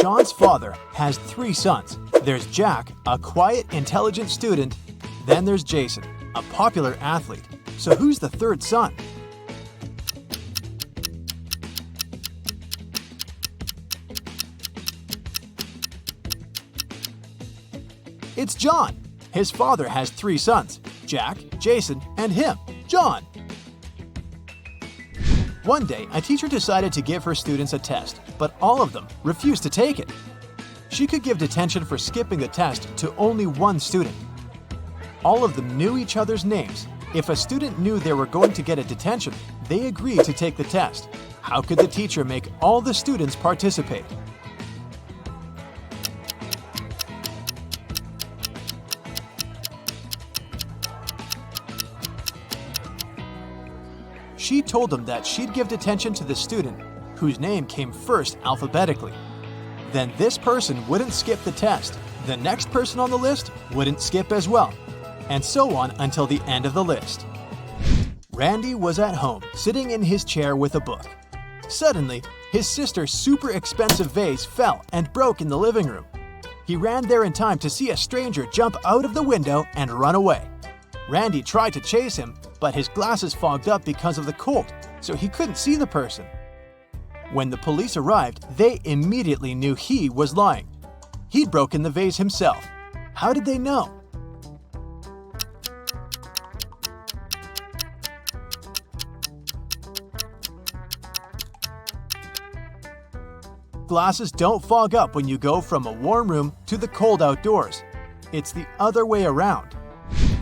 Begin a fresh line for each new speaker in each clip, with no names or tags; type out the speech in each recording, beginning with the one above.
John's father has 3 sons. There's Jack, a quiet, intelligent student. Then there's Jason, a popular athlete. So who's the 3rd son? It's John. His father has 3 sons, Jack, Jason, and him, John. One day, a teacher decided to give her students a test, but all of them refused to take it. She could give detention for skipping the test to only one student. All of them knew each other's names. If a student knew they were going to get a detention, they agreed to take the test. How could the teacher make all the students participate? She told them that she'd give detention to the student whose name came first alphabetically. Then this person wouldn't skip the test. The next person on the list wouldn't skip as well, and so on until the end of the list. Randy was at home, sitting in his chair with a book. Suddenly, his sister's super expensive vase fell and broke in the living room. He ran there in time to see a stranger jump out of the window and run away. Randy tried to chase him, but his glasses fogged up because of the cold, so he couldn't see the person. When the police arrived, they immediately knew he was lying. He'd broken the vase himself. How did they know? Glasses don't fog up when you go from a warm room to the cold outdoors. It's the other way around.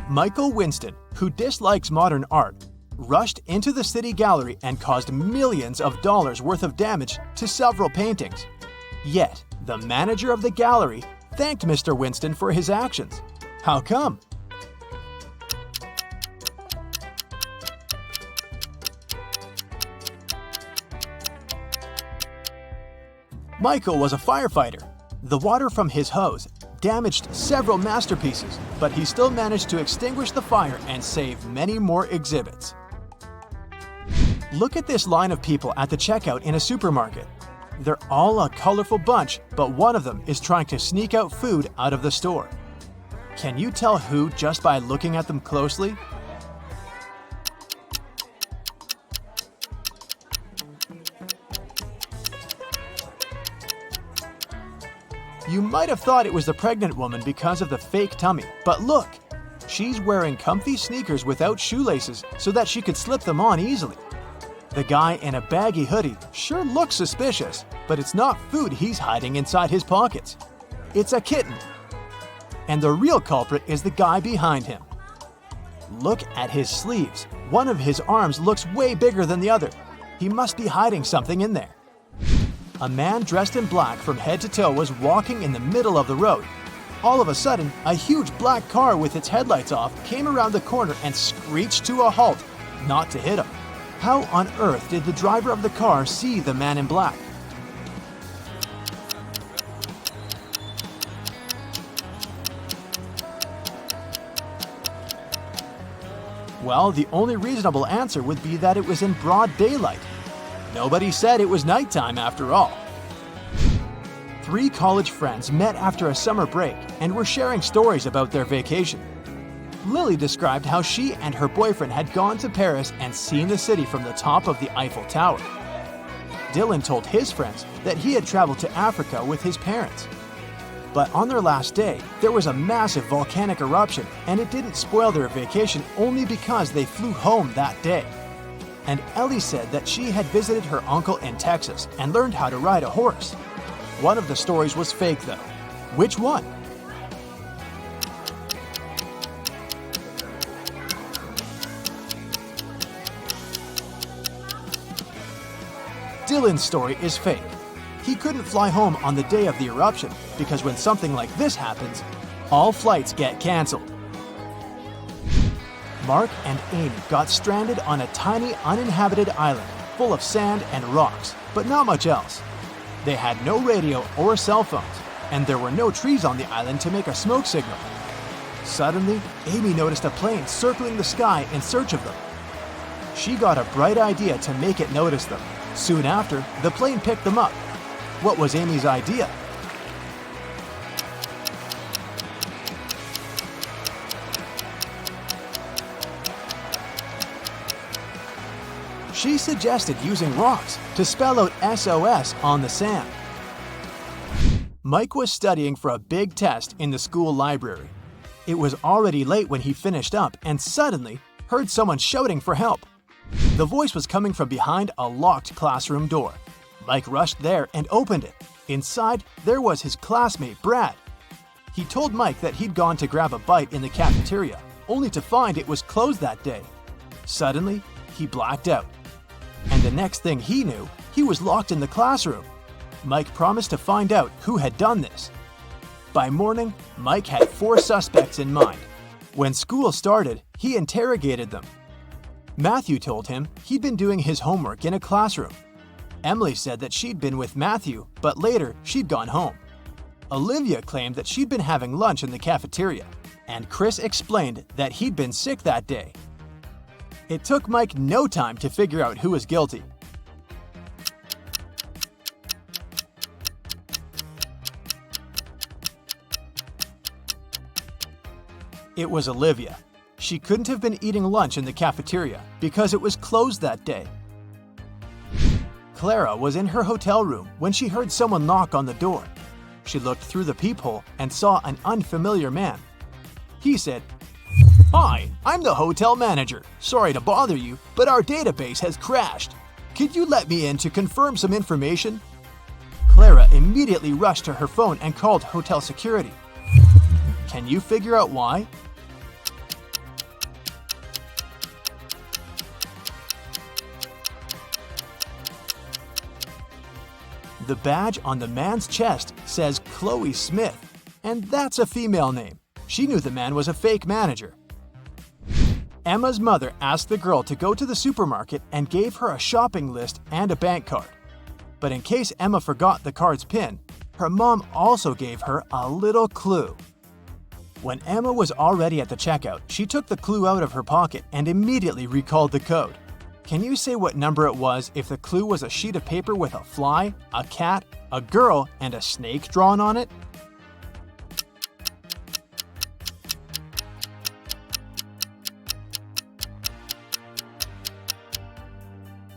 Michael Winston, who dislikes modern art, rushed into the city gallery and caused millions of dollars worth of damage to several paintings. Yet, the manager of the gallery thanked Mr. Winston for his actions. How come? Michael was a firefighter. The water from his hose damaged several masterpieces, but he still managed to extinguish the fire and save many more exhibits. Look at this line of people at the checkout in a supermarket. They're all a colorful bunch, but one of them is trying to sneak out food out of the store. Can you tell who just by looking at them closely? You might have thought it was the pregnant woman because of the fake tummy, but look! She's wearing comfy sneakers without shoelaces so that she could slip them on easily. The guy in a baggy hoodie sure looks suspicious, but it's not food he's hiding inside his pockets. It's a kitten. And the real culprit is the guy behind him. Look at his sleeves. One of his arms looks way bigger than the other. He must be hiding something in there. A man dressed in black from head to toe was walking in the middle of the road. All of a sudden, a huge black car with its headlights off came around the corner and screeched to a halt, not to hit him. How on earth did the driver of the car see the man in black? Well, the only reasonable answer would be that it was in broad daylight. Nobody said it was nighttime after all. 3 college friends met after a summer break and were sharing stories about their vacation. Lily described how she and her boyfriend had gone to Paris and seen the city from the top of the Eiffel Tower. Dylan told his friends that he had traveled to Africa with his parents. But on their last day, there was a massive volcanic eruption, and it didn't spoil their vacation only because they flew home that day. And Ellie said that she had visited her uncle in Texas and learned how to ride a horse. One of the stories was fake though. Which one? Dylan's story is fake. He couldn't fly home on the day of the eruption because when something like this happens, all flights get cancelled. Mark and Amy got stranded on a tiny uninhabited island full of sand and rocks, but not much else. They had no radio or cell phones, and there were no trees on the island to make a smoke signal. Suddenly, Amy noticed a plane circling the sky in search of them. She got a bright idea to make it notice them. Soon after, the plane picked them up. What was Amy's idea? She suggested using rocks to spell out SOS on the sand. Mike was studying for a big test in the school library. It was already late when he finished up and suddenly heard someone shouting for help. The voice was coming from behind a locked classroom door. Mike rushed there and opened it. Inside, there was his classmate, Brad. He told Mike that he'd gone to grab a bite in the cafeteria, only to find it was closed that day. Suddenly, he blacked out. And the next thing he knew, he was locked in the classroom. Mike promised to find out who had done this. By morning, Mike had 4 suspects in mind. When school started, he interrogated them. Matthew told him he'd been doing his homework in a classroom. Emily said that she'd been with Matthew, but later she'd gone home. Olivia claimed that she'd been having lunch in the cafeteria, and Chris explained that he'd been sick that day. It took Mike no time to figure out who was guilty. It was Olivia. She couldn't have been eating lunch in the cafeteria because it was closed that day. Clara was in her hotel room when she heard someone knock on the door. She looked through the peephole and saw an unfamiliar man. He said, "Hi, I'm the hotel manager. Sorry to bother you, but our database has crashed. Could you let me in to confirm some information?" Clara immediately rushed to her phone and called hotel security. Can you figure out why? The badge on the man's chest says Chloe Smith, and that's a female name. She knew the man was a fake manager. Emma's mother asked the girl to go to the supermarket and gave her a shopping list and a bank card. But in case Emma forgot the card's PIN, her mom also gave her a little clue. When Emma was already at the checkout, she took the clue out of her pocket and immediately recalled the code. Can you say what number it was if the clue was a sheet of paper with a fly, a cat, a girl, and a snake drawn on it?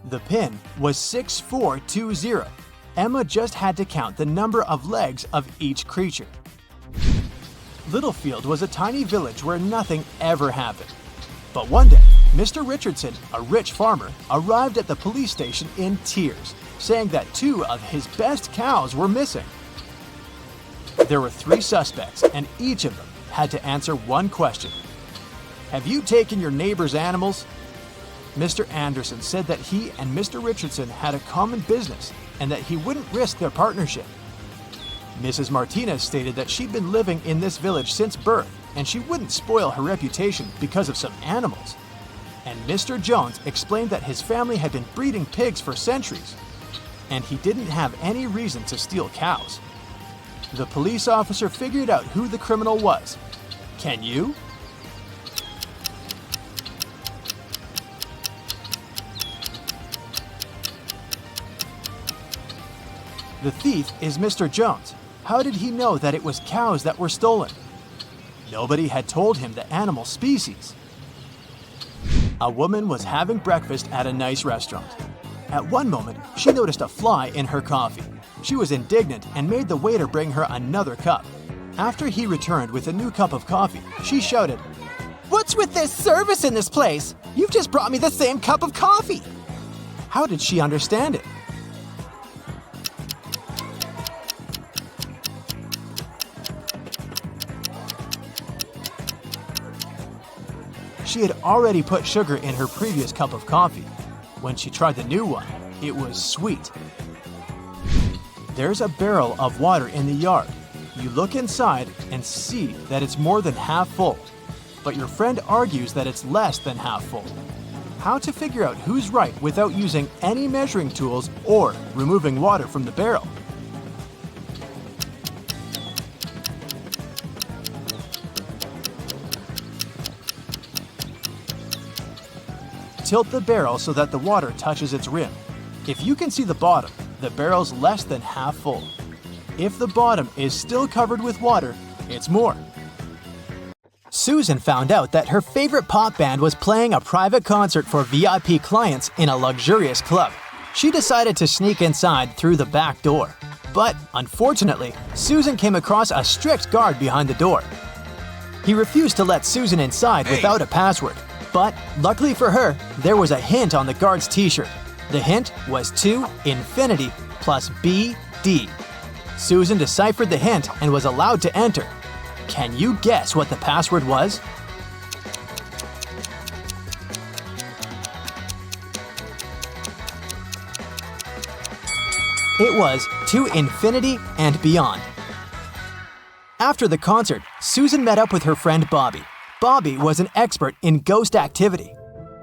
The PIN was 6420. Emma just had to count the number of legs of each creature. Littlefield was a tiny village where nothing ever happened. But one day, Mr. Richardson, a rich farmer, arrived at the police station in tears, saying that 2 of his best cows were missing. There were 3 suspects, and each of them had to answer one question. "Have you taken your neighbor's animals?" Mr. Anderson said that he and Mr. Richardson had a common business and that he wouldn't risk their partnership. Mrs. Martinez stated that she'd been living in this village since birth and she wouldn't spoil her reputation because of some animals. And Mr. Jones explained that his family had been breeding pigs for centuries, and he didn't have any reason to steal cows. The police officer figured out who the criminal was. Can you? The thief is Mr. Jones. How did he know that it was cows that were stolen? Nobody had told him the animal species. A woman was having breakfast at a nice restaurant. At one moment, she noticed a fly in her coffee. She was indignant and made the waiter bring her another cup. After he returned with a new cup of coffee, she shouted, "What's with this service in this place? You've just brought me the same cup of coffee." How did she understand it? She had already put sugar in her previous cup of coffee. When she tried the new one, it was sweet. There's a barrel of water in the yard. You look inside and see that it's more than half full, but your friend argues that it's less than half full. How to figure out who's right without using any measuring tools or removing water from the barrel? Tilt the barrel so that the water touches its rim. If you can see the bottom, the barrel's less than half full. If the bottom is still covered with water, it's more. Susan found out that her favorite pop band was playing a private concert for VIP clients in a luxurious club. She decided to sneak inside through the back door. But, unfortunately, Susan came across a strict guard behind the door. He refused to let Susan inside without a password. But, luckily for her, there was a hint on the guard's t-shirt. The hint was 2 infinity plus BD. Susan deciphered the hint and was allowed to enter. Can you guess what the password was? It was to infinity and beyond. After the concert, Susan met up with her friend Bobby. Bobby was an expert in ghost activity.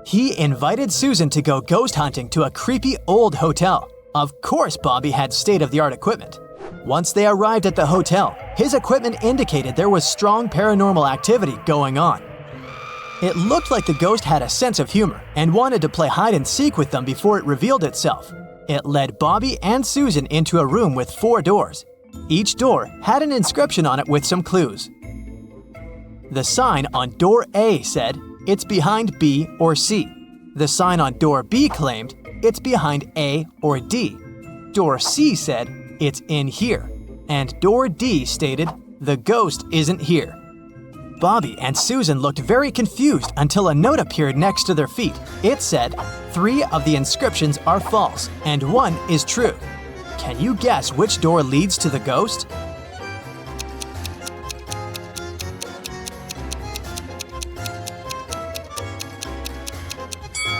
He invited Susan to go ghost hunting to a creepy old hotel. Of course, Bobby had state-of-the-art equipment. Once they arrived at the hotel, his equipment indicated there was strong paranormal activity going on. It looked like the ghost had a sense of humor and wanted to play hide-and-seek with them before it revealed itself. It led Bobby and Susan into a room with 4 doors. Each door had an inscription on it with some clues. The sign on door A said, "It's behind B or C." The sign on door B claimed, "It's behind A or D." Door C said, "It's in here." And door D stated, "The ghost isn't here." Bobby and Susan looked very confused until a note appeared next to their feet. It said, 3 of the inscriptions are false and 1 is true. Can you guess which door leads to the ghost?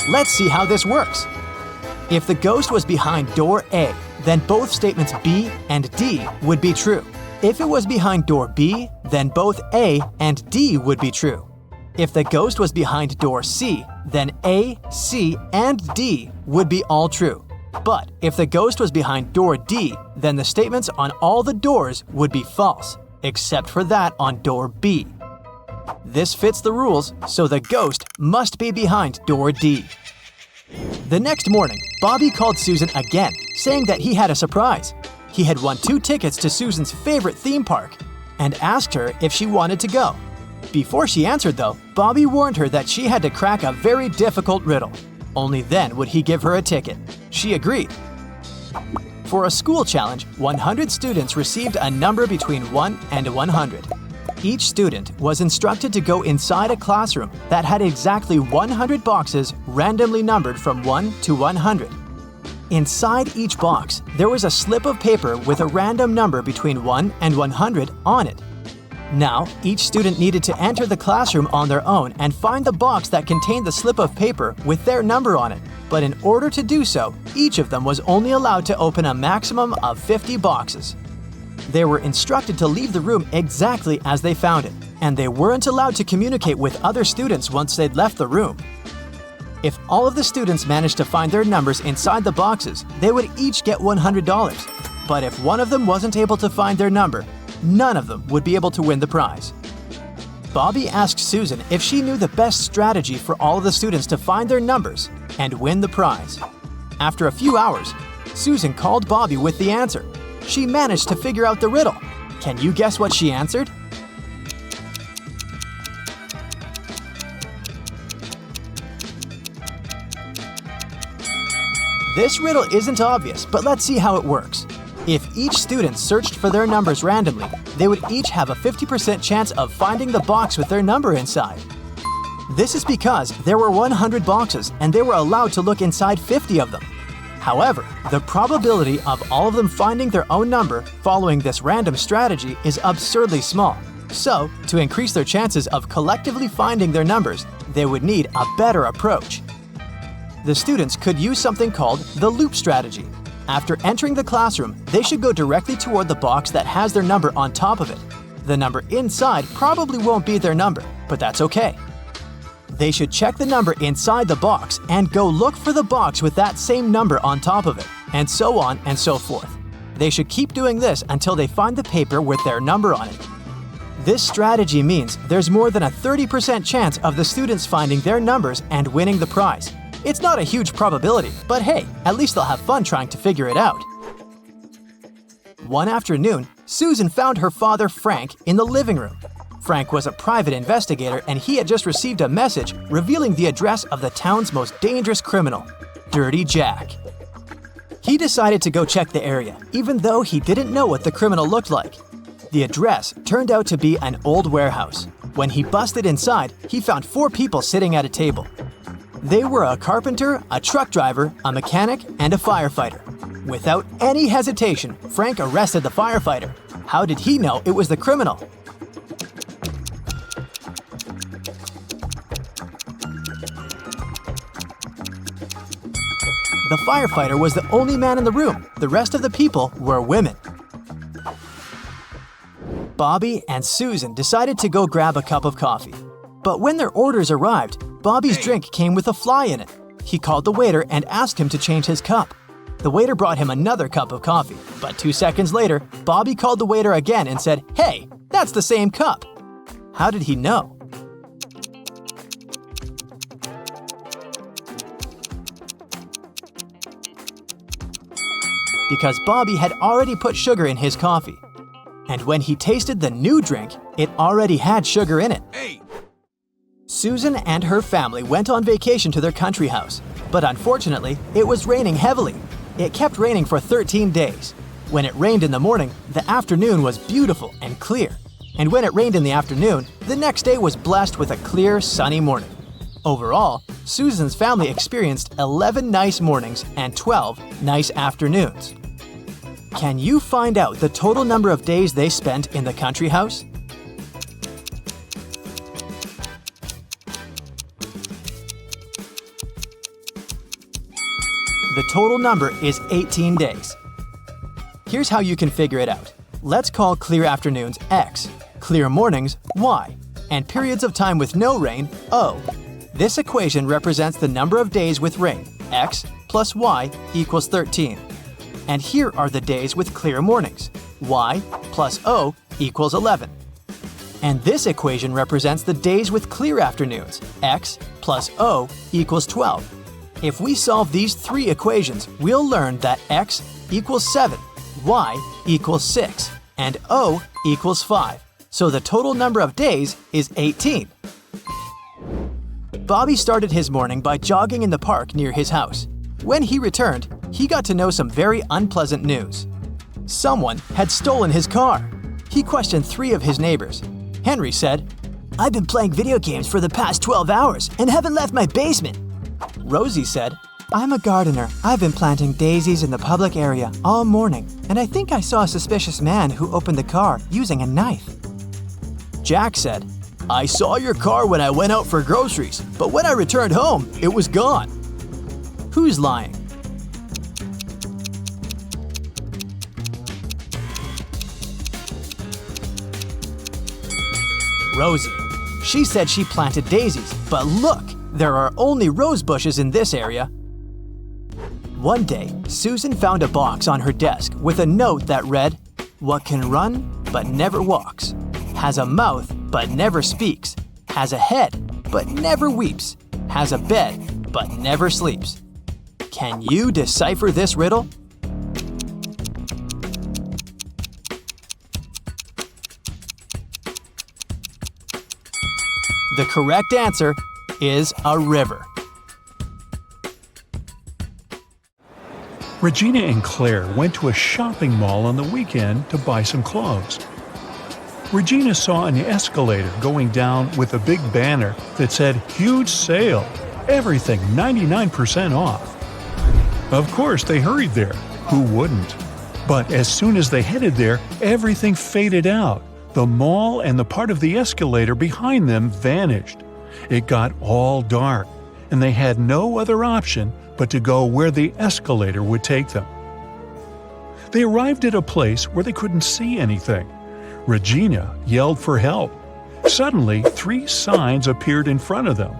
Let's see how this works. If the ghost was behind door A, then both statements B and D would be true. If it was behind door B, then both A and D would be true. If the ghost was behind door C, then A, C, and D would be all true. But if the ghost was behind door D, then the statements on all the doors would be false, except for that on door B. This fits the rules, so the ghost must be behind door D. The next morning, Bobby called Susan again, saying that he had a surprise. He had won 2 tickets to Susan's favorite theme park and asked her if she wanted to go. Before she answered, though, Bobby warned her that she had to crack a very difficult riddle. Only then would he give her a ticket. She agreed. For a school challenge, 100 students received a number between 1 and 100. Each student was instructed to go inside a classroom that had exactly 100 boxes randomly numbered from 1 to 100. Inside each box, there was a slip of paper with a random number between 1 and 100 on it. Now, each student needed to enter the classroom on their own and find the box that contained the slip of paper with their number on it. But in order to do so, each of them was only allowed to open a maximum of 50 boxes. They were instructed to leave the room exactly as they found it, and they weren't allowed to communicate with other students once they'd left the room. If all of the students managed to find their numbers inside the boxes, they would each get $100. But if one of them wasn't able to find their number, none of them would be able to win the prize. Bobby asked Susan if she knew the best strategy for all of the students to find their numbers and win the prize. After a few hours, Susan called Bobby with the answer. She managed to figure out the riddle. Can you guess what she answered? This riddle isn't obvious, but let's see how it works. If each student searched for their numbers randomly, they would each have a 50% chance of finding the box with their number inside. This is because there were 100 boxes and they were allowed to look inside 50 of them. However, the probability of all of them finding their own number following this random strategy is absurdly small. So, to increase their chances of collectively finding their numbers, they would need a better approach. The students could use something called the loop strategy. After entering the classroom, they should go directly toward the box that has their number on top of it. The number inside probably won't be their number, but that's okay. They should check the number inside the box and go look for the box with that same number on top of it, and so on and so forth. They should keep doing this until they find the paper with their number on it. This strategy means there's more than a 30% chance of the students finding their numbers and winning the prize. It's not a huge probability, but hey, at least they'll have fun trying to figure it out. One afternoon, Susan found her father Frank in the living room. Frank was a private investigator and he had just received a message revealing the address of the town's most dangerous criminal, Dirty Jack. He decided to go check the area, even though he didn't know what the criminal looked like. The address turned out to be an old warehouse. When he busted inside, he found 4 people sitting at a table. They were a carpenter, a truck driver, a mechanic, and a firefighter. Without any hesitation, Frank arrested the firefighter. How did he know it was the criminal? The firefighter was the only man in the room. The rest of the people were women. Bobby and Susan decided to go grab a cup of coffee. But when their orders arrived, Bobby's drink came with a fly in it. He called the waiter and asked him to change his cup. The waiter brought him another cup of coffee, but 2 seconds later, Bobby called the waiter again and said, "Hey, that's the same cup." How did he know? Because Bobby had already put sugar in his coffee. And when he tasted the new drink, it already had sugar in it. Susan and her family went on vacation to their country house, but unfortunately, it was raining heavily. It kept raining for 13 days. When it rained in the morning, the afternoon was beautiful and clear. And when it rained in the afternoon, the next day was blessed with a clear, sunny morning. Overall, Susan's family experienced 11 nice mornings and 12 nice afternoons. Can you find out the total number of days they spent in the country house? The total number is 18 days. Here's how you can figure it out. Let's call clear afternoons X, clear mornings Y, and periods of time with no rain O. This equation represents the number of days with rain, X plus Y equals 13. And here are the days with clear mornings, Y plus O equals 11. And this equation represents the days with clear afternoons, X plus O equals 12. If we solve these 3 equations, we'll learn that X equals 7, Y equals 6, and O equals 5. So the total number of days is 18. Bobby started his morning by jogging in the park near his house. When he returned, he got to know some very unpleasant news. Someone had stolen his car. He questioned 3 of his neighbors. Henry said, "I've been playing video games for the past 12 hours and haven't left my basement." Rosie said, "I'm a gardener. I've been planting daisies in the public area all morning, and I think I saw a suspicious man who opened the car using a knife." Jack said, "I saw your car when I went out for groceries, but when I returned home, it was gone." Who's lying? Rosie. She said she planted daisies, but look, there are only rose bushes in this area. One day, Susan found a box on her desk with a note that read, "What can run but never walks, has a mouth but never speaks, has a head but never weeps, has a bed but never sleeps." Can you decipher this riddle? The correct answer is a river.
Regina and Claire went to a shopping mall on the weekend to buy some clothes. Regina saw an escalator going down with a big banner that said, "Huge sale! Everything 99% off." Of course, they hurried there. Who wouldn't? But as soon as they headed there, everything faded out. The mall and the part of the escalator behind them vanished. It got all dark, and they had no other option but to go where the escalator would take them. They arrived at a place where they couldn't see anything. Regina yelled for help. Suddenly, 3 signs appeared in front of them.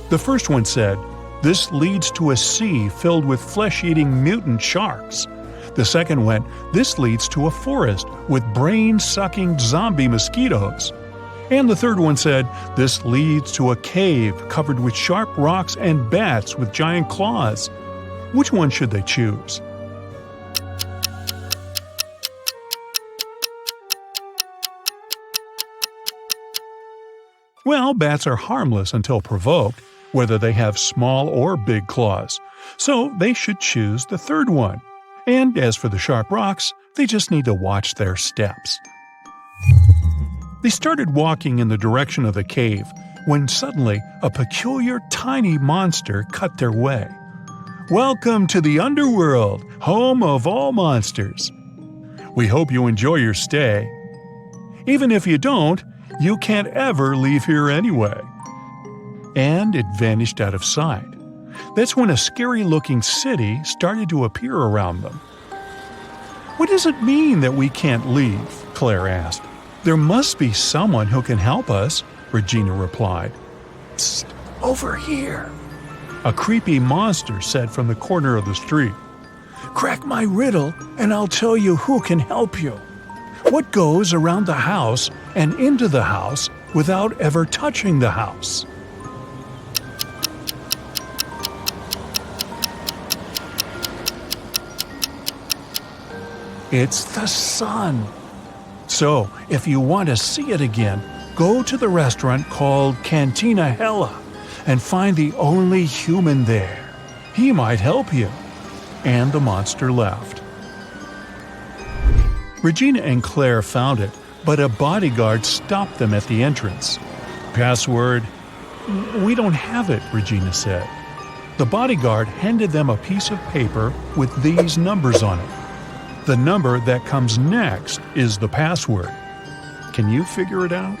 The first one said, "This leads to a sea filled with flesh-eating mutant sharks." The second went, "This leads to a forest with brain-sucking zombie mosquitoes." And the third one said, "This leads to a cave covered with sharp rocks and bats with giant claws." Which one should they choose? Well, bats are harmless until provoked, whether they have small or big claws, so they should choose the third one. And as for the sharp rocks, they just need to watch their steps. They started walking in the direction of the cave when suddenly a peculiar tiny monster cut their way. Welcome to the Underworld, home of all monsters. We hope you enjoy your stay. Even if you don't, you can't ever leave here anyway. And it vanished out of sight. That's when a scary-looking city started to appear around them. What does it mean that we can't leave? Claire asked. There must be someone who can help us, Regina replied. Psst, over here, a creepy monster said from the corner of the street. Crack my riddle and I'll tell you who can help you. What goes around the house and into the house without ever touching the house? It's the sun. So, if you want to see it again, go to the restaurant called Cantina Hella and find the only human there. He might help you. And the monster left. Regina and Claire found it, but a bodyguard stopped them at the entrance. Password? We don't have it, Regina said. The bodyguard handed them a piece of paper with these numbers on it. The number that comes next is the password. Can you figure it out?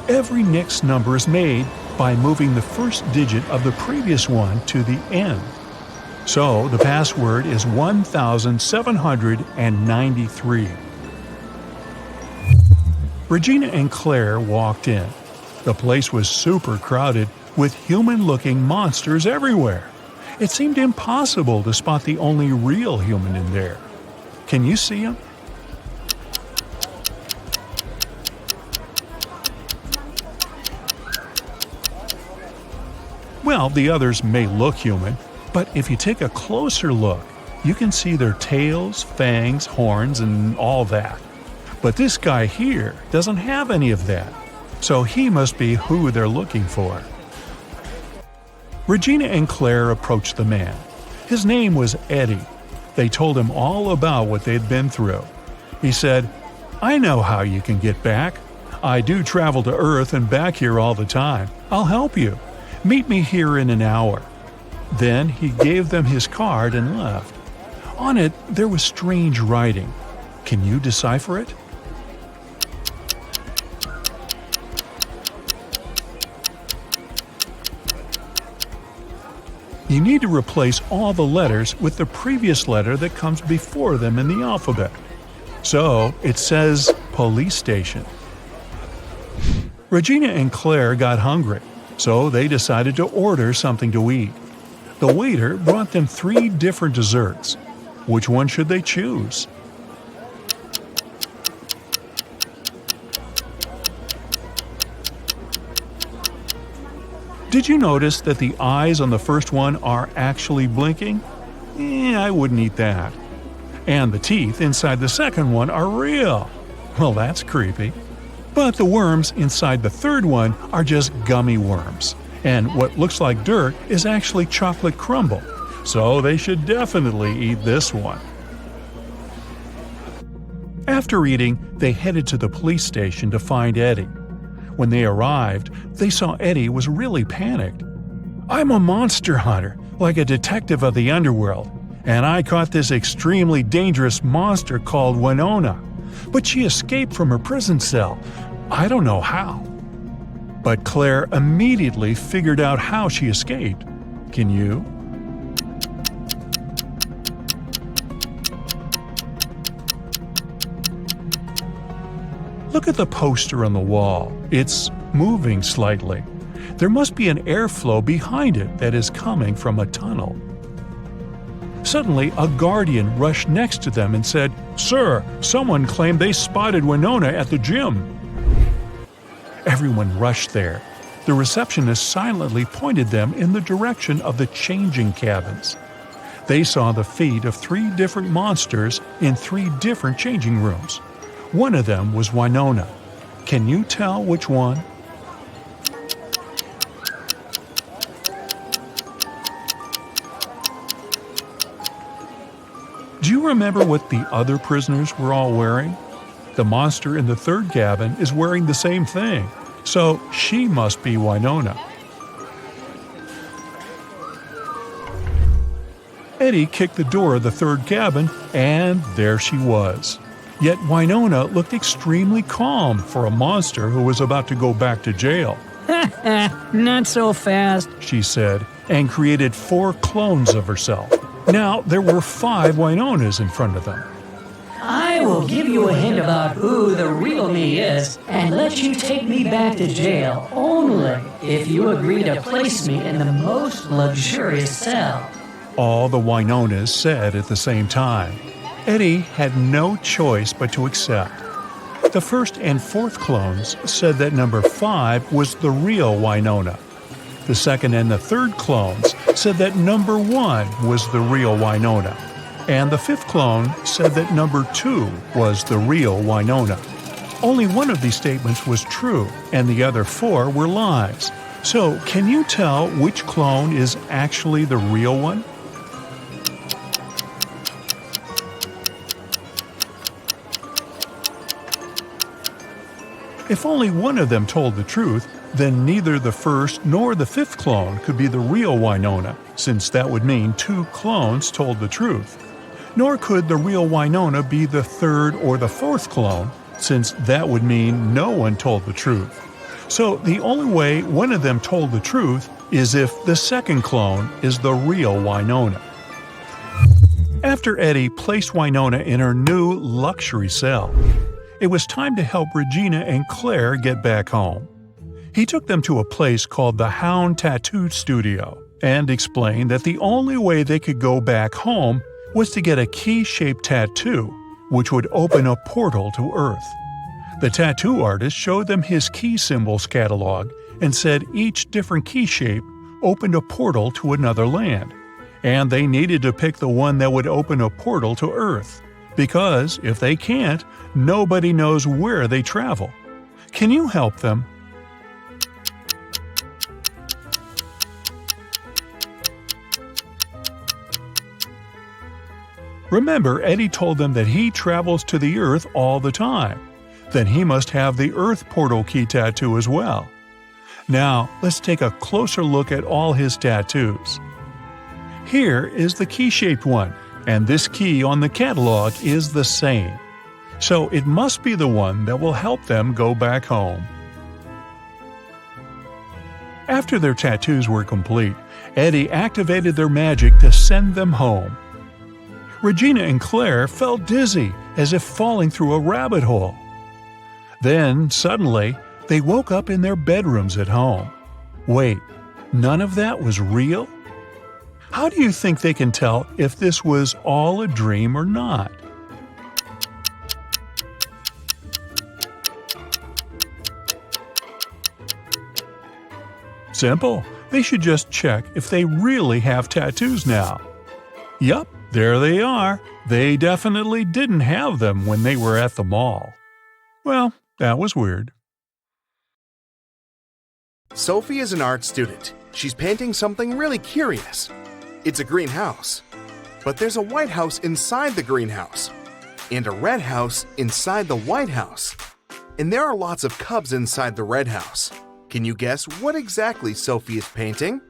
Every next number is made by moving the first digit of the previous one to the end. So the password is 1793. Regina and Claire walked in. The place was super crowded with human-looking monsters everywhere. It seemed impossible to spot the only real human in there. Can you see him? Well, the others may look human, but if you take a closer look, you can see their tails, fangs, horns, and all that. But this guy here doesn't have any of that, so he must be who they're looking for. Regina and Claire approached the man. His name was Eddie. They told him all about what they'd been through. He said, I know how you can get back. I do travel to Earth and back here all the time. I'll help you. Meet me here in an hour. Then he gave them his card and left. On it, there was strange writing. Can you decipher it? You need to replace all the letters with the previous letter that comes before them in the alphabet. So it says police station. Regina and Claire got hungry, so they decided to order something to eat. The waiter brought them 3 different desserts. Which one should they choose? Did you notice that the eyes on the first one are actually blinking? I wouldn't eat that. And the teeth inside the second one are real. Well, that's creepy. But the worms inside the third one are just gummy worms. And what looks like dirt is actually chocolate crumble. So they should definitely eat this one. After eating, they headed to the police station to find Eddie. When they arrived, they saw Eddie was really panicked. I'm a monster hunter, like a detective of the Underworld, and I caught this extremely dangerous monster called Winona. But she escaped from her prison cell. I don't know how. But Claire immediately figured out how she escaped. Can you? Look at the poster on the wall. It's moving slightly. There must be an airflow behind it that is coming from a tunnel. Suddenly, a guardian rushed next to them and said, Sir, someone claimed they spotted Winona at the gym. Everyone rushed there. The receptionist silently pointed them in the direction of the changing cabins. They saw the feet of 3 different monsters in 3 different changing rooms. One of them was Winona. Can you tell which one? Do you remember what the other prisoners were all wearing? The monster in the 3rd cabin is wearing the same thing, so she must be Winona. Eddie kicked the door of the 3rd cabin, and there she was. Yet Winona looked extremely calm for a monster who was about to go back to jail.
Not so fast,
she said, and created 4 clones of herself. Now there were 5 Winonas in front of them.
I will give you a hint about who the real me is and let you take me back to jail only if you agree to place me in the most luxurious cell.
All the Winonas said at the same time. Eddie had no choice but to accept. The 1st and 4th clones said that number 5 was the real Winona. The 2nd and the 3rd clones said that number 1 was the real Winona. And the 5th clone said that number 2 was the real Winona. Only one of these statements was true, and the other 4 were lies. So, can you tell which clone is actually the real one? If only one of them told the truth, then neither the 1st nor the 5th clone could be the real Winona, since that would mean 2 clones told the truth. Nor could the real Winona be the 3rd or the 4th clone, since that would mean no one told the truth. So the only way one of them told the truth is if the 2nd clone is the real Winona. After Eddie placed Winona in her new luxury cell, it was time to help Regina and Claire get back home. He took them to a place called the Hound Tattoo Studio and explained that the only way they could go back home was to get a key-shaped tattoo, which would open a portal to Earth. The tattoo artist showed them his key symbols catalog and said each different key shape opened a portal to another land, and they needed to pick the one that would open a portal to Earth, because if they can't, nobody knows where they travel. Can you help them? Remember, Eddie told them that he travels to the Earth all the time. Then he must have the Earth portal key tattoo as well. Now, let's take a closer look at all his tattoos. Here is the key-shaped one, and this key on the catalog is the same. So it must be the one that will help them go back home. After their tattoos were complete, Eddie activated their magic to send them home. Regina and Claire felt dizzy, as if falling through a rabbit hole. Then, suddenly, they woke up in their bedrooms at home. Wait, none of that was real? How do you think they can tell if this was all a dream or not? Simple. They should just check if they really have tattoos now. Yup, there they are. They definitely didn't have them when they were at the mall. Well, that was weird.
Sophie is an art student. She's painting something really curious. It's a greenhouse. But there's a white house inside the greenhouse, and a red house inside the white house. And there are lots of cubs inside the red house. Can you guess what exactly Sophie is painting?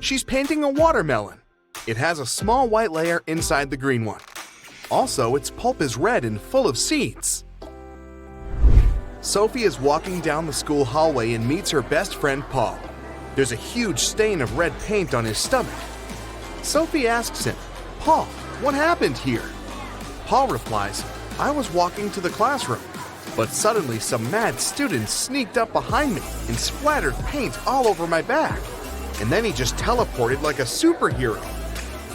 She's painting a watermelon. It has a small white layer inside the green one. Also, its pulp is red and full of seeds. Sophie is walking down the school hallway and meets her best friend Paul. There's a huge stain of red paint on his stomach. Sophie asks him, "Paul, what happened here?" Paul replies, "I was walking to the classroom, but suddenly some mad students sneaked up behind me and splattered paint all over my back. And then he just teleported like a superhero."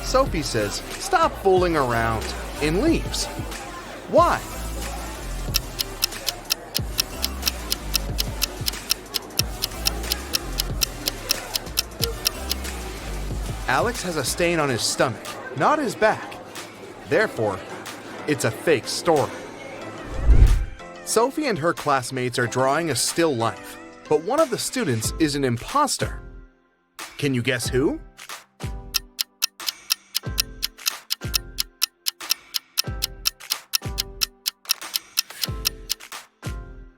Sophie says, "Stop fooling around," and leaves. Why? Alex has a stain on his stomach, not his back. Therefore, it's a fake story. Sophie and her classmates are drawing a still life, but one of the students is an imposter. Can you guess who?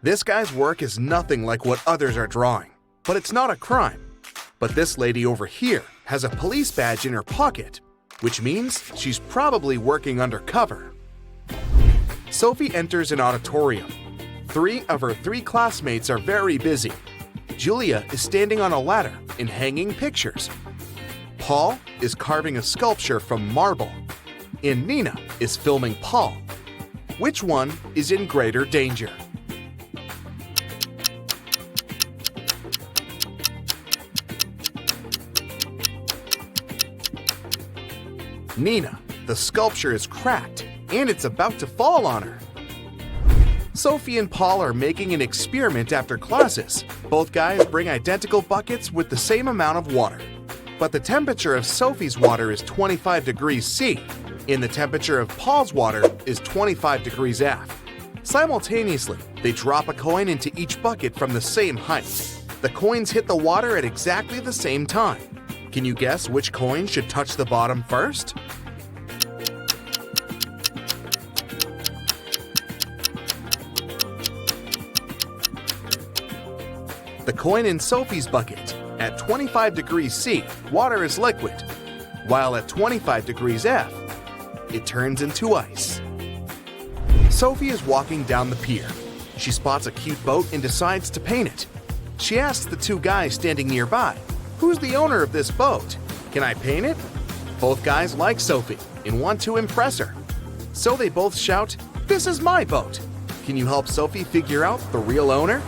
This guy's work is nothing like what others are drawing, but it's not a crime. But this lady over here has a police badge in her pocket, which means she's probably working undercover. Sophie enters an auditorium. 3 of her 3 classmates are very busy. Julia is standing on a ladder and hanging pictures. Paul is carving a sculpture from marble. And Nina is filming Paul. Which one is in greater danger? Nina, the sculpture is cracked, and it's about to fall on her. Sophie and Paul are making an experiment after classes. Both guys bring identical buckets with the same amount of water. But the temperature of Sophie's water is 25 degrees C, and the temperature of Paul's water is 25 degrees F. Simultaneously, they drop a coin into each bucket from the same height. The coins hit the water at exactly the same time. Can you guess which coin should touch the bottom first? The coin in Sophie's bucket. At 25 degrees C, water is liquid, while at 25 degrees F, it turns into ice. Sophie is walking down the pier. She spots a cute boat and decides to paint it. She asks the 2 guys standing nearby, "Who's the owner of this boat? Can I paint it?" Both guys like Sophie and want to impress her. So they both shout, "This is my boat. Can you help Sophie figure out the real owner?"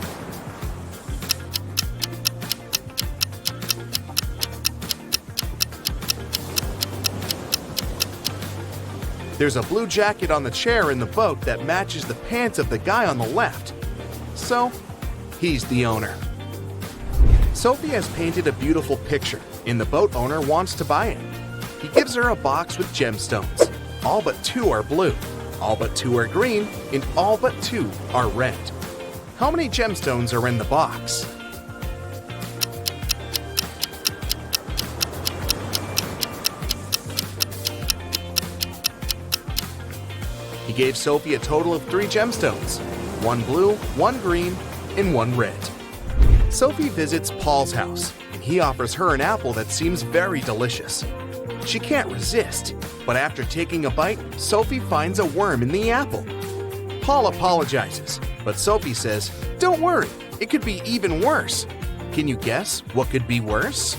There's a blue jacket on the chair in the boat that matches the pants of the guy on the left. So, he's the owner. Sophie has painted a beautiful picture, and the boat owner wants to buy it. He gives her a box with gemstones. All but 2 are blue, all but 2 are green, and all but 2 are red. How many gemstones are in the box? He gave Sophie a total of 3 gemstones, 1 blue, 1 green, and 1 red. Sophie visits Paul's house, and he offers her an apple that seems very delicious. She can't resist, but after taking a bite, Sophie finds a worm in the apple. Paul apologizes, but Sophie says, "Don't worry, it could be even worse." Can you guess what could be worse?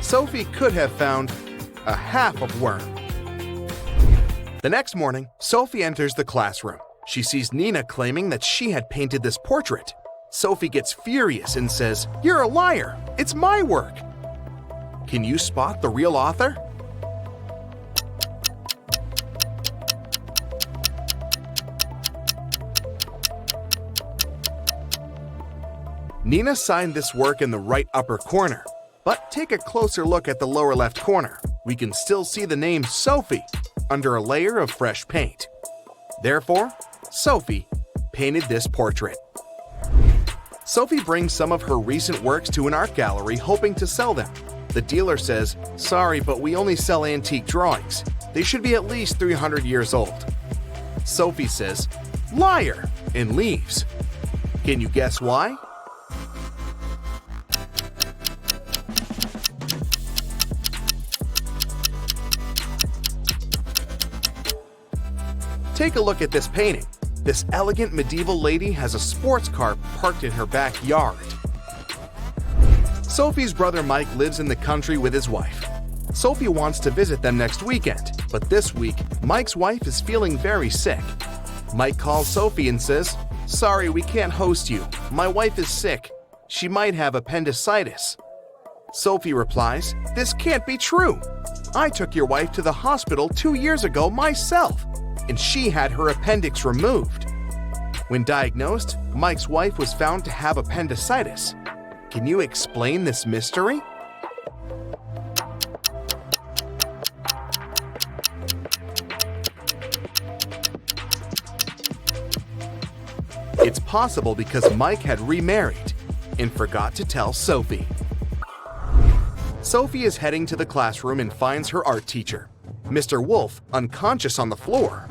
Sophie could have found a half of worm. The next morning, Sophie enters the classroom. She sees Nina claiming that she had painted this portrait. Sophie gets furious and says, "You're a liar! It's my work!" Can you spot the real author? Nina signed this work in the right upper corner. But take a closer look at the lower left corner. We can still see the name Sophie under a layer of fresh paint. Therefore, Sophie painted this portrait. Sophie brings some of her recent works to an art gallery hoping to sell them. The dealer says, "Sorry, but we only sell antique drawings. They should be at least 300 years old." Sophie says, "Liar," and leaves. Can you guess why? Take a look at this painting. This elegant medieval lady has a sports car parked in her backyard. Sophie's brother Mike lives in the country with his wife. Sophie wants to visit them next weekend, but this week, Mike's wife is feeling very sick. Mike calls Sophie and says, "Sorry, we can't host you. My wife is sick. She might have appendicitis." Sophie replies, "This can't be true. I took your wife to the hospital 2 years ago myself, and she had her appendix removed." When diagnosed, Mike's wife was found to have appendicitis. Can you explain this mystery? It's possible because Mike had remarried and forgot to tell Sophie. Sophie is heading to the classroom and finds her art teacher, Mr. Wolf, unconscious on the floor.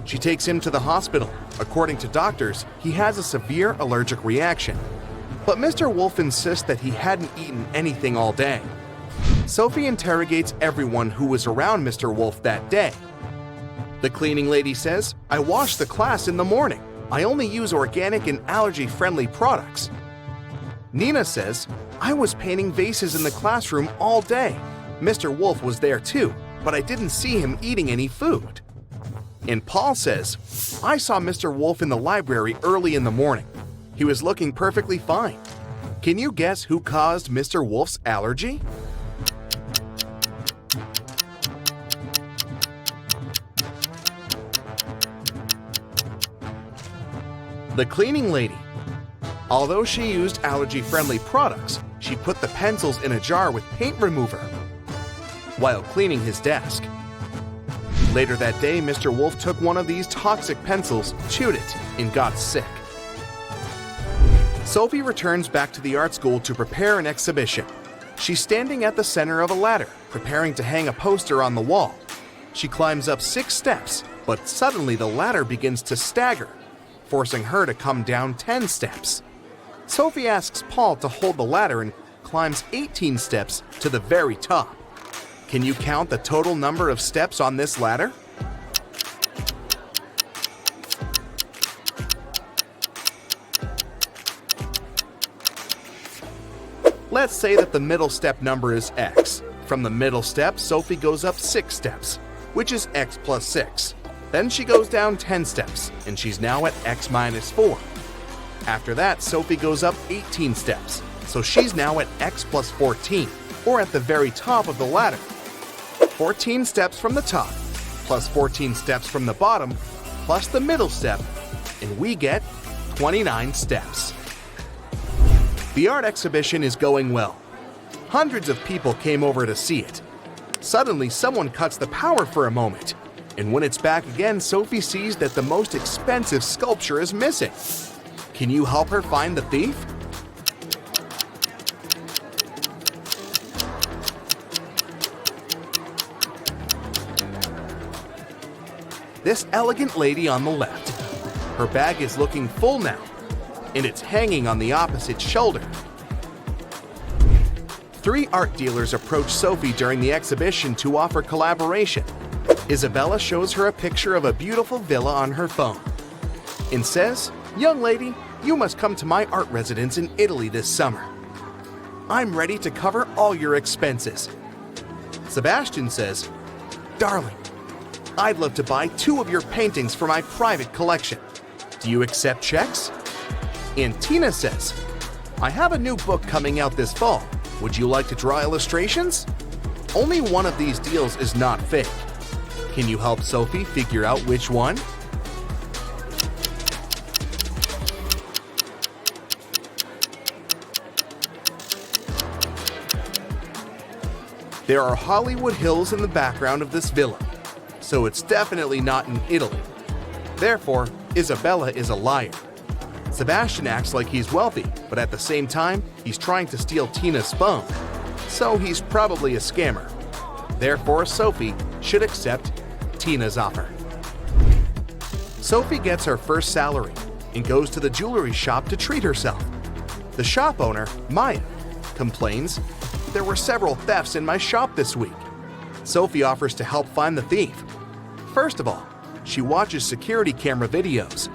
She takes him to the hospital. According to doctors, he has a severe allergic reaction. But Mr. Wolf insists that he hadn't eaten anything all day. Sophie interrogates everyone who was around Mr. Wolf that day. The cleaning lady says, "I wash the class in the morning. I only use organic and allergy-friendly products." Nina says, "I was painting vases in the classroom all day. Mr. Wolf was there too, but I didn't see him eating any food." And Paul says, "I saw Mr. Wolf in the library early in the morning. He was looking perfectly fine." Can you guess who caused Mr. Wolf's allergy? The cleaning lady. Although she used allergy-friendly products, she put the pencils in a jar with paint remover while cleaning his desk. Later that day, Mr. Wolf took one of these toxic pencils, chewed it, and got sick. Sophie returns back to the art school to prepare an exhibition. She's standing at the center of a ladder, preparing to hang a poster on the wall. She climbs up 6 steps, but suddenly the ladder begins to stagger, forcing her to come down 10 steps. Sophie asks Paul to hold the ladder and climbs 18 steps to the very top. Can you count the total number of steps on this ladder? Let's say that the middle step number is x. From the middle step, Sophie goes up 6 steps, which is x plus 6. Then she goes down 10 steps, and she's now at x minus 4. After that, Sophie goes up 18 steps, so she's now at x plus 14, or at the very top of the ladder. 14 steps from the top, plus 14 steps from the bottom, plus the middle step, and we get 29 steps. The art exhibition is going well. Hundreds of people came over to see it. Suddenly, someone cuts the power for a moment, and when it's back again, Sophie sees that the most expensive sculpture is missing. Can you help her find the thief? This elegant lady on the left. Her bag is looking full now, and it's hanging on the opposite shoulder. 3 art dealers approach Sophie during the exhibition to offer collaboration. Isabella shows her a picture of a beautiful villa on her phone and says, "Young lady, you must come to my art residence in Italy this summer. I'm ready to cover all your expenses." Sebastian says, "Darling, I'd love to buy 2 of your paintings for my private collection. Do you accept checks?" And Tina says, "I have a new book coming out this fall. Would you like to draw illustrations?" Only one of these deals is not fake. Can you help Sophie figure out which one? There are Hollywood Hills in the background of this villa, so it's definitely not in Italy. Therefore, Isabella is a liar. Sebastian acts like he's wealthy, but at the same time, he's trying to steal Tina's phone, so he's probably a scammer. Therefore, Sophie should accept Tina's offer. Sophie gets her first salary and goes to the jewelry shop to treat herself. The shop owner, Maya, complains, "There were several thefts in my shop this week." Sophie offers to help find the thief. First of all, she watches security camera videos.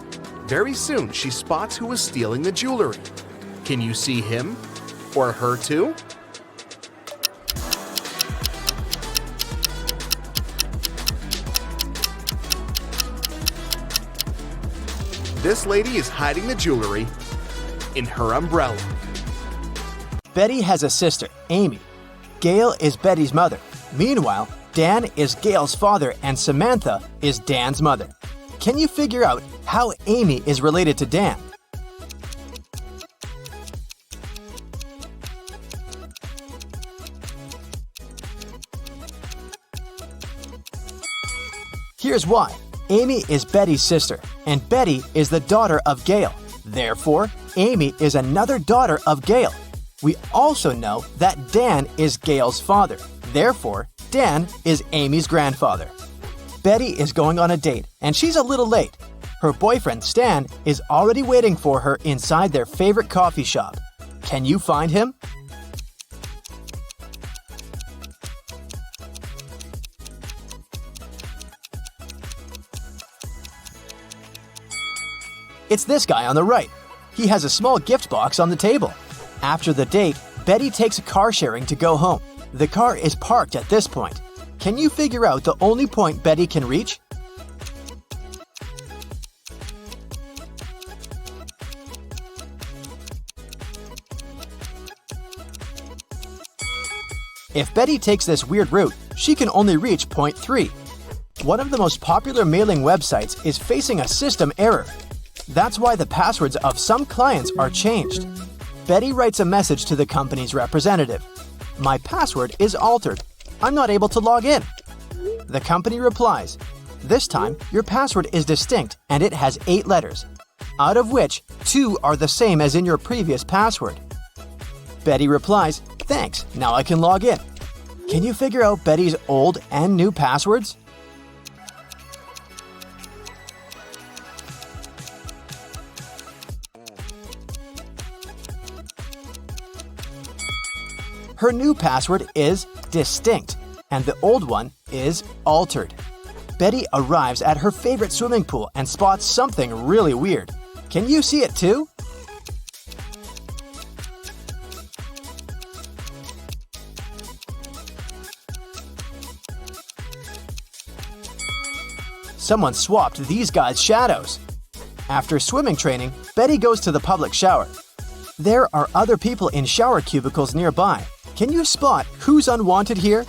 Very soon, she spots who is stealing the jewelry. Can you see him or her too? This lady is hiding the jewelry in her umbrella.
Betty has a sister, Amy. Gail is Betty's mother. Meanwhile, Dan is Gail's father and Samantha is Dan's mother. Can you figure out how Amy is related to Dan? Here's why. Amy is Betty's sister, and Betty is the daughter of Gail. Therefore, Amy is another daughter of Gail. We also know that Dan is Gail's father. Therefore, Dan is Amy's grandfather. Betty is going on a date, and she's a little late. Her boyfriend, Stan, is already waiting for her inside their favorite coffee shop. Can you find him? It's this guy on the right. He has a small gift box on the table. After the date, Betty takes a car sharing to go home. The car is parked at this point. Can you figure out the only point Betty can reach? If Betty takes this weird route, she can only reach point 3. One of the most popular mailing websites is facing a system error. That's why the passwords of some clients are changed. Betty writes a message to the company's representative. My password is altered. I'm not able to log in. The company replies, this time your password is distinct and it has 8 letters, out of which 2 are the same as in your previous password. Betty replies, thanks, now I can log in. Can you figure out Betty's old and new passwords? Her new password is distinct, and the old one is altered. Betty arrives at her favorite swimming pool and spots something really weird. Can you see it too? Someone swapped these guys' shadows. After swimming training, Betty goes to the public shower. There are other people in shower cubicles nearby. Can you spot who's unwanted here?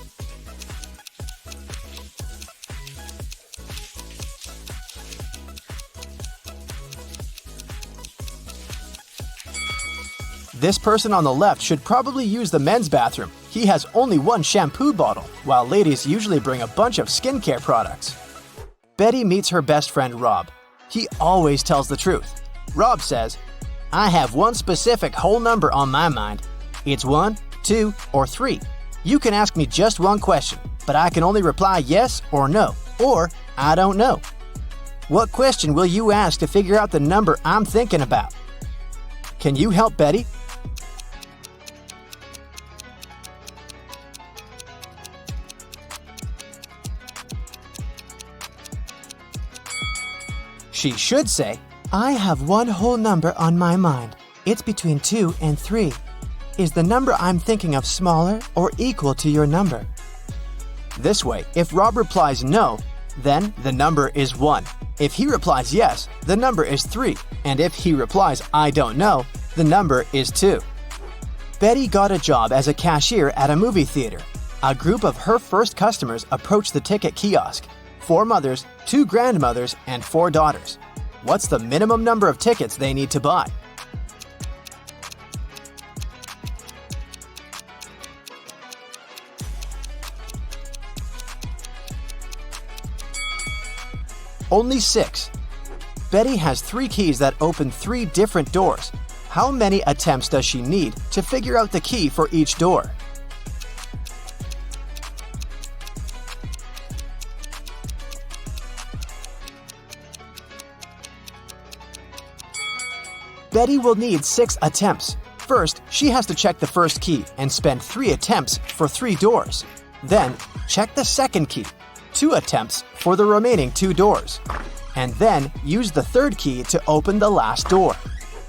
This person on the left should probably use the men's bathroom. He has only one shampoo bottle, while ladies usually bring a bunch of skincare products. Betty meets her best friend Rob. He always tells the truth. Rob says, I have one specific whole number on my mind. It's 1, 2, or 3. You can ask me just one question, but I can only reply yes or no, or I don't know. What question will you ask to figure out the number I'm thinking about? Can you help Betty? She should say, I have one whole number on my mind. It's between 2 and 3. Is the number I'm thinking of smaller or equal to your number? This way, if Rob replies no, then the number is 1. If he replies yes, the number is 3. And if he replies I don't know, the number is 2. Betty got a job as a cashier at a movie theater. A group of her first customers approached the ticket kiosk. 4 mothers, 2 grandmothers, and 4 daughters. What's the minimum number of tickets they need to buy? Only 6. Betty has 3 keys that open 3 different doors. How many attempts does she need to figure out the key for each door? Betty will need 6 attempts. First, she has to check the first key and spend 3 attempts for 3 doors. Then, check the second key, 2 attempts for the remaining 2 doors. And then, use the third key to open the last door.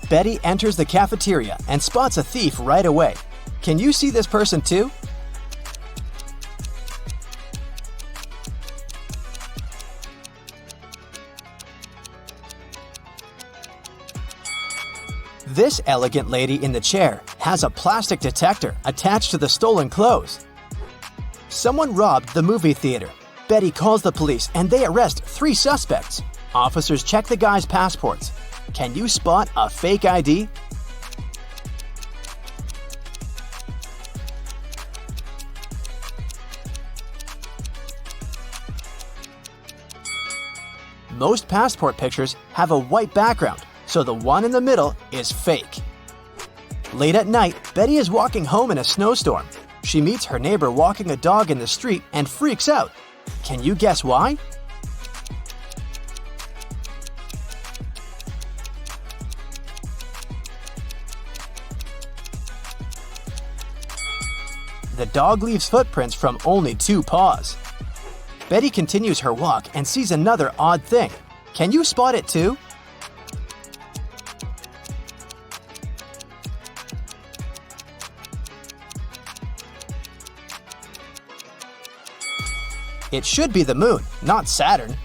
Betty enters the cafeteria and spots a thief right away. Can you see this person too? This elegant lady in the chair has a plastic detector attached to the stolen clothes. Someone robbed the movie theater. Betty calls the police and they arrest 3 suspects. Officers check the guy's passports. Can you spot a fake ID? Most passport pictures have a white background, so the one in the middle is fake. Late at night, Betty is walking home in a snowstorm. She meets her neighbor walking a dog in the street and freaks out. Can you guess why? The dog leaves footprints from only 2 paws. Betty continues her walk and sees another odd thing. Can you spot it too? It should be the moon, not Saturn.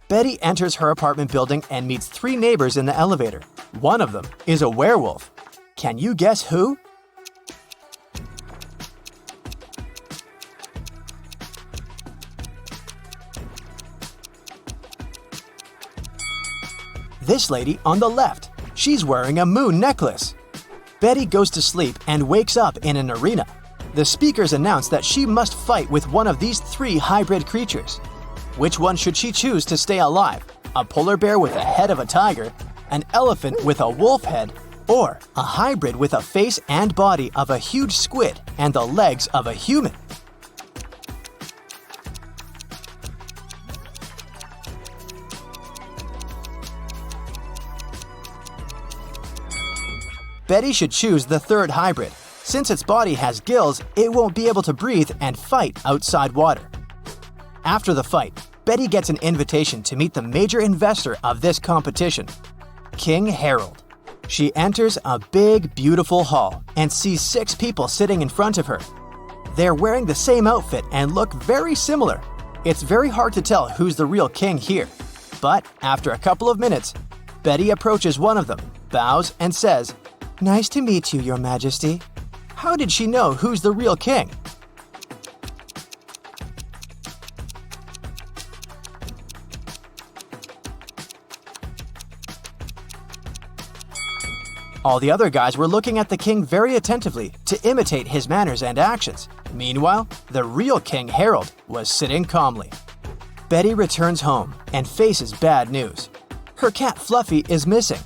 Betty enters her apartment building and meets 3 neighbors in the elevator. One of them is a werewolf. Can you guess who? This lady on the left. She's wearing a moon necklace. Betty goes to sleep and wakes up in an arena. The speakers announce that she must fight with one of these 3 hybrid creatures. Which one should she choose to stay alive? A polar bear with a head of a tiger, an elephant with a wolf head, or a hybrid with a face and body of a huge squid and the legs of a human? Betty should choose the 3rd hybrid. Since its body has gills, it won't be able to breathe and fight outside water. After the fight, Betty gets an invitation to meet the major investor of this competition, King Harold. She enters a big, beautiful hall and sees 6 people sitting in front of her. They're wearing the same outfit and look very similar. It's very hard to tell who's the real king here. But after a couple of minutes, Betty approaches one of them, bows, and says, "Nice to meet you, Your Majesty." How did she know who's the real king? All the other guys were looking at the king very attentively to imitate his manners and actions. Meanwhile, the real King Harold was sitting calmly. Betty returns home and faces bad news. Her cat Fluffy is missing.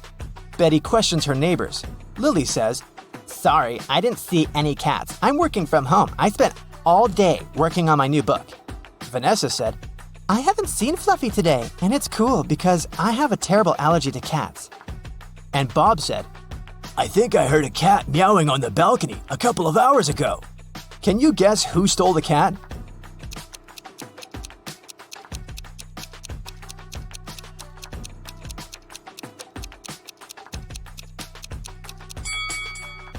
Betty questions her neighbors. Lily says, "Sorry, I didn't see any cats. I'm working from home. I spent all day working on my new book." Vanessa said, "I haven't seen Fluffy today, and it's cool because I have a terrible allergy to cats." And Bob said, "I think I heard a cat meowing on the balcony a couple of hours ago." Can you guess who stole the cat?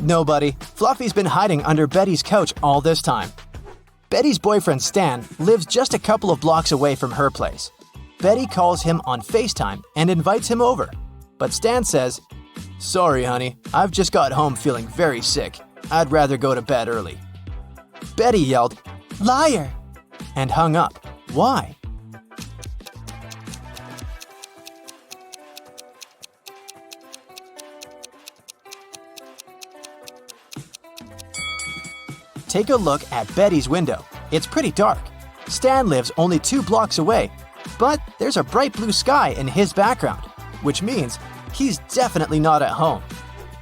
Nobody. Fluffy's been hiding under Betty's couch all this time. Betty's boyfriend Stan lives just a couple of blocks away from her place. Betty calls him on FaceTime and invites him over. But Stan says, "Sorry, honey, I've just got home feeling very sick. I'd rather go to bed early." Betty yelled, "Liar!" and hung up. Why? Take a look at Betty's window. It's pretty dark. Stan lives only 2 blocks away, but there's a bright blue sky in his background, which means he's definitely not at home.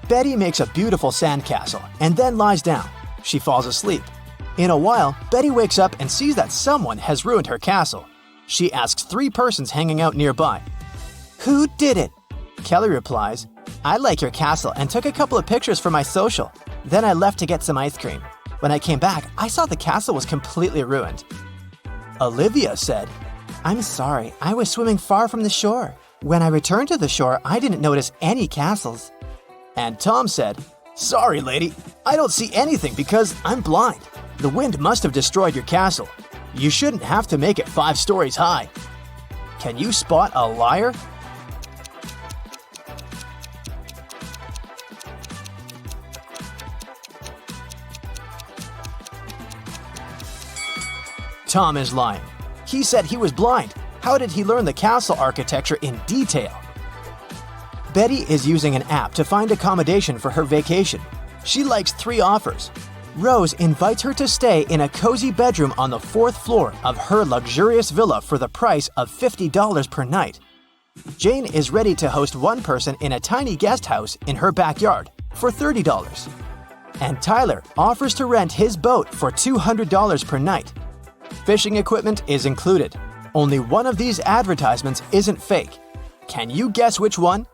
Betty makes a beautiful sandcastle and then lies down. She falls asleep. In a while, Betty wakes up and sees that someone has ruined her castle. She asks 3 persons hanging out nearby, "Who did it?" Kelly replies, "I like your castle and took a couple of pictures for my social. Then I left to get some ice cream. When I came back, I saw the castle was completely ruined." Olivia said, "I'm sorry, I was swimming far from the shore. When I returned to the shore, I didn't notice any castles." And Tom said, "Sorry, lady, I don't see anything because I'm blind. The wind must have destroyed your castle. You shouldn't have to make it 5 stories high." Can you spot a liar? Tom is lying. He said he was blind. How did he learn the castle architecture in detail? Betty is using an app to find accommodation for her vacation. She likes 3 offers. Rose invites her to stay in a cozy bedroom on the 4th floor of her luxurious villa for the price of $50 per night. Jane is ready to host one person in a tiny guest house in her backyard for $30. And Tyler offers to rent his boat for $200 per night. Fishing equipment is included. Only one of these advertisements isn't fake. Can you guess which one?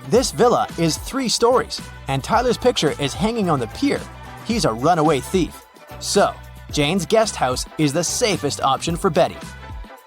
This villa is 3 stories, and Tyler's picture is hanging on the pier. He's a runaway thief. So, Jane's guest house is the safest option for Betty.